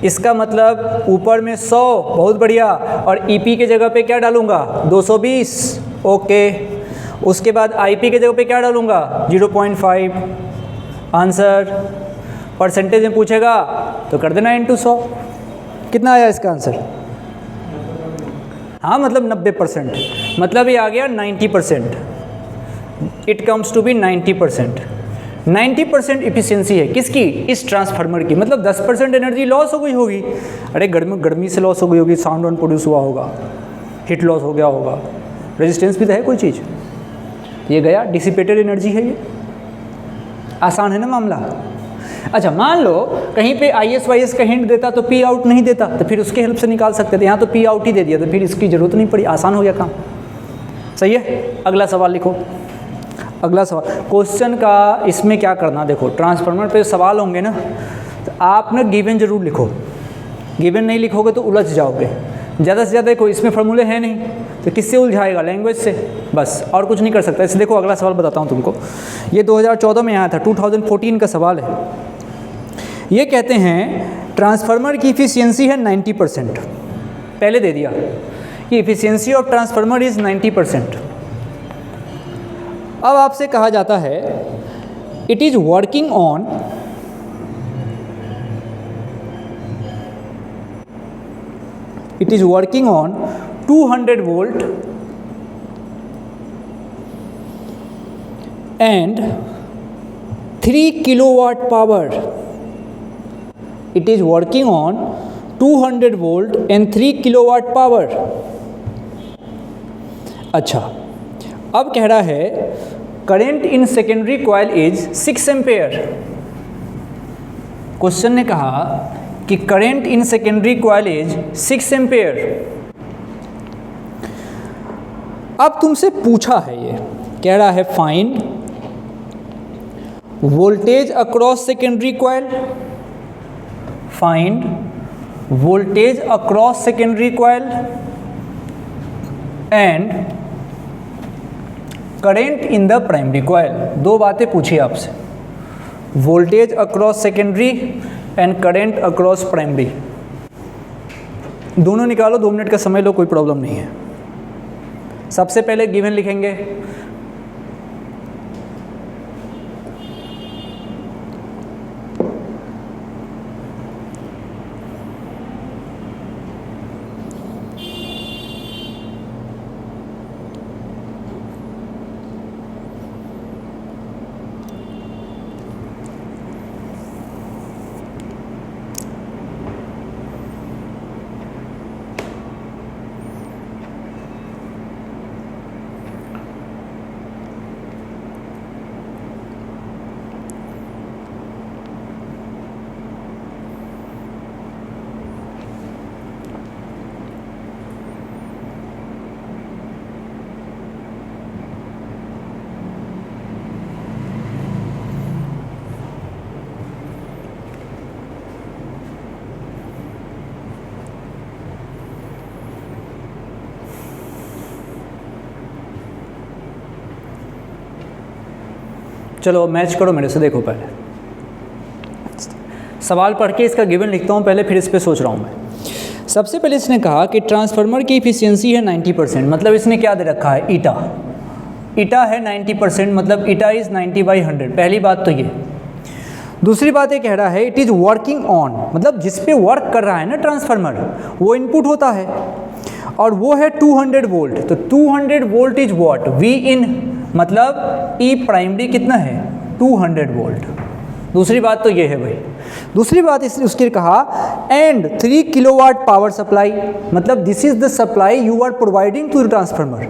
इसका मतलब ऊपर में 100, बहुत बढ़िया, और ई पी के जगह पे क्या डालूंगा 220, ओके। उसके बाद आई पी के जगह पे क्या डालूंगा 0.5, आंसर परसेंटेज में पूछेगा तो कर देना इंटू 100। कितना आया इसका आंसर, हाँ मतलब 90%, मतलब ये आ गया 90%, it comes to be 90%। 90% efficiency है किसकी, इस ट्रांसफार्मर की, मतलब 10% एनर्जी लॉस हो गई होगी, अरे गर्मी से लॉस हो गई होगी, साउंड वाउंड प्रोड्यूस हुआ होगा, हीट लॉस हो गया होगा, रेजिस्टेंस भी तो है कोई चीज़, ये गया डिसिपेटेड एनर्जी है, ये आसान है ना मामला। अच्छा मान लो कहीं पे आई एस वाई एस का हिंट देता तो पी आउट नहीं देता, तो फिर उसके हेल्प से निकाल सकते थे, यहाँ तो पी आउट ही दे दिया, तो फिर इसकी ज़रूरत नहीं पड़ी, आसान हो गया काम। सही है, अगला सवाल लिखो। अगला सवाल क्वेश्चन का इसमें क्या करना, देखो ट्रांसफार्मर पे सवाल होंगे ना, तो आप ना गिवन जरूर लिखो, गिवन नहीं लिखोगे तो उलझ जाओगे। ज़्यादा से ज़्यादा देखो इसमें फॉर्मूले हैं नहीं, तो किससे उलझाएगा, लैंग्वेज से, बस और कुछ नहीं कर सकता। इससे देखो अगला सवाल बताता हूँ तुमको, ये 2014 में आया था, 2014 का सवाल है। ये कहते हैं ट्रांसफार्मर की इफ़िशियंसी है 90%, पहले दे दिया कि इफ़िशियंसी ऑफ ट्रांसफार्मर इज़ 90%। अब आपसे कहा जाता है it is working on it is working on 200 volt and 3 kilowatt power. It is working on 200 volt and 3 kilowatt power. अच्छा, अब कह रहा है current in secondary coil is 6 ampere. Question ने कहा कि current in secondary coil is 6 ampere. अब तुमसे पूछा है, ये कह रहा है find voltage across secondary coil, find voltage across secondary coil and current in the primary coil. दो बातें पूछी आपसे, voltage across secondary and current across primary, दोनों निकालो, 2 मिनट का समय लो, कोई प्रॉब्लम नहीं है। सबसे पहले गिवन लिखेंगे, चलो मैच करो मेरे से, देखो पहले सवाल पढ़ के इसका गिवन लिखता हूँ पहले, फिर इस पर सोच रहा हूँ मैं। सबसे पहले इसने कहा कि ट्रांसफार्मर की इफिशियंसी है 90%, मतलब इसने क्या दे रखा है, ईटा। ईटा है 90%, मतलब ईटा इज़ 90/100। पहली बात तो ये। दूसरी बात ये कह रहा है इट इज़ वर्किंग ऑन, मतलब जिस पे वर्क कर रहा है ना ट्रांसफार्मर, वो इनपुट होता है, और वो है 200 वोल्ट। तो 200 वोल्ट इज व्हाट, वी इन, मतलब ई प्राइमरी कितना है, 200 वोल्ट। दूसरी बात तो ये है भाई। दूसरी बात उसके कहा एंड 3 किलोवाट पावर सप्लाई, मतलब this is the supply you are providing to the transformer,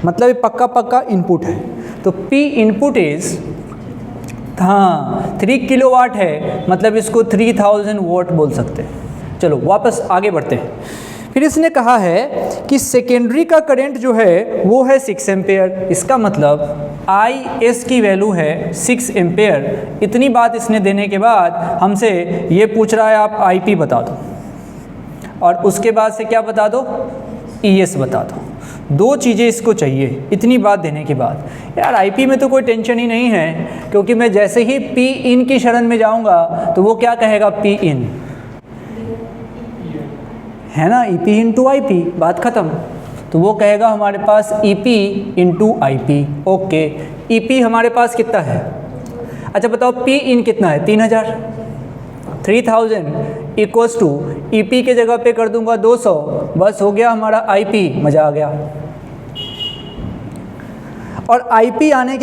मतलब ये पक्का इनपुट है। तो पी इनपुट इज, हाँ 3 किलोवाट है, मतलब इसको 3000 वोल्ट बोल सकते हैं। चलो वापस आगे बढ़ते हैं। फिर इसने कहा है कि सेकेंडरी का करंट जो है वो है 6 एम्पेयर, इसका मतलब IS की वैल्यू है 6 एम्पेयर। इतनी बात इसने देने के बाद हमसे ये पूछ रहा है आप IP बता दो, और उसके बाद से क्या बता दो, ES बता दो। दो चीज़ें इसको चाहिए इतनी बात देने के बाद। यार IP में तो कोई टेंशन ही नहीं है, क्योंकि मैं जैसे ही P इन की शरण में जाऊंगा तो वो क्या कहेगा, P इन है ना, EP इंटू IP, बात ख़त्म। तो वो कहेगा हमारे पास EP into IP। Okay, EP हमारे पास कितना है, अच्छा बताओ P इन कितना है, 3000 इक्वल्स टू EP के जगह पे कर दूंगा 200, बस हो गया हमारा IP, मज़ा आ गया। और IP आने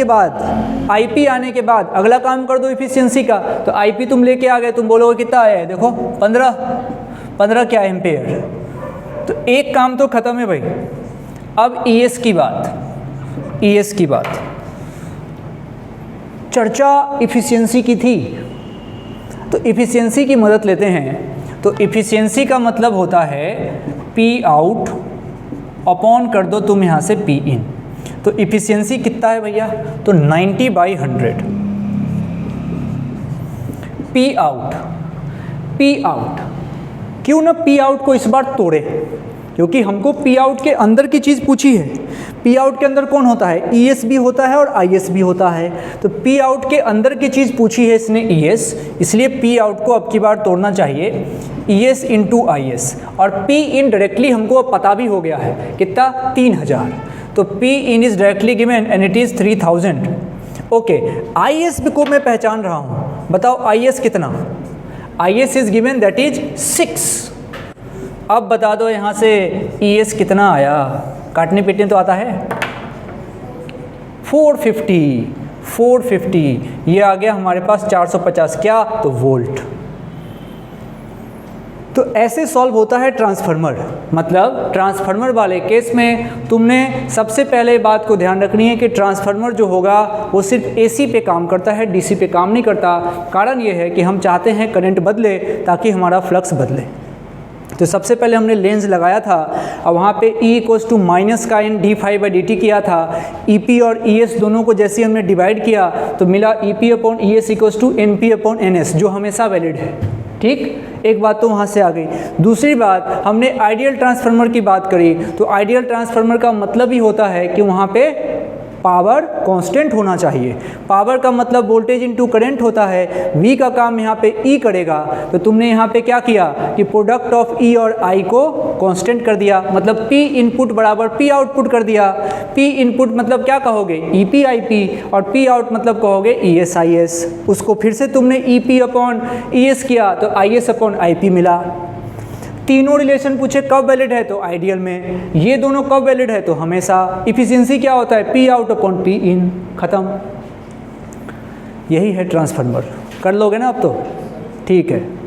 के बाद अगला काम कर दो इफिशियंसी का। तो IP तुम लेके आ गए, तुम बोलोगे कितना आया है, देखो 15 क्या एम्पेयर। तो एक काम तो ख़त्म है भाई। अब ES की बात, चर्चा इफिशियंसी की थी, तो इफिशियंसी की मदद लेते हैं। तो इफिशियंसी का मतलब होता है P आउट अपॉन कर दो तुम यहाँ से P इन। तो इफिशियंसी कितना है भैया, तो 90/100। P आउट क्यों ना P आउट को इस बार तोड़े, क्योंकि हमको P आउट के अंदर की चीज़ पूछी है। P आउट के अंदर कौन होता है, ES भी होता है और IS भी होता है। तो P आउट के अंदर की चीज़ पूछी है इसने ES, इसलिए P आउट को अब की बार तोड़ना चाहिए ES इंटू IS। और P इन डायरेक्टली हमको अब पता भी हो गया है कितना, 3000। तो P in is directly given and it is 3000। Okay, IS को मैं पहचान रहा हूँ, बताओ IS कितना, IS is given that is 6। अब बता दो यहाँ से ES कितना आया, काटने पीटने तो आता है, 450। ये आ गया हमारे पास 450, क्या, तो वोल्ट। तो ऐसे सॉल्व होता है ट्रांसफार्मर। मतलब ट्रांसफार्मर वाले केस में तुमने सबसे पहले बात को ध्यान रखनी है कि ट्रांसफार्मर जो होगा वो सिर्फ AC पे काम करता है, DC पे काम नहीं करता। कारण ये है कि हम चाहते हैं करंट बदले ताकि हमारा फ्लक्स बदले। तो सबसे पहले हमने लेंस लगाया था और वहाँ पे E इक्वल्स टू माइनस का n d∅dt किया था। EP और ES दोनों को जैसे हमने डिवाइड किया तो मिला EP upon ES equals to NP upon NS, जो हमेशा वैलिड है। ठीक, एक बात तो वहाँ से आ गई। दूसरी बात, हमने आइडियल ट्रांसफार्मर की बात करी। तो आइडियल ट्रांसफार्मर का मतलब ही होता है कि वहाँ पे पावर कांस्टेंट होना चाहिए। पावर का मतलब वोल्टेज इनटू करंट होता है। V का काम यहाँ पे E करेगा। तो तुमने यहाँ पे क्या किया कि प्रोडक्ट ऑफ E और I को कांस्टेंट कर दिया, मतलब P इनपुट बराबर P आउटपुट कर दिया। P इनपुट मतलब क्या कहोगे, EP IP, और P आउट मतलब कहोगे ES IS। उसको फिर से तुमने EP अपॉन ES किया तो IS अपॉन IP मिला। तीनों रिलेशन पूछे कब वैलिड है, तो आइडियल में। ये दोनों कब वैलिड है, तो हमेशा। इफिशियंसी क्या होता है, P आउट अपॉन P इन, खत्म। यही है ट्रांसफार्मर। कर लोगे ना अब तो, ठीक है।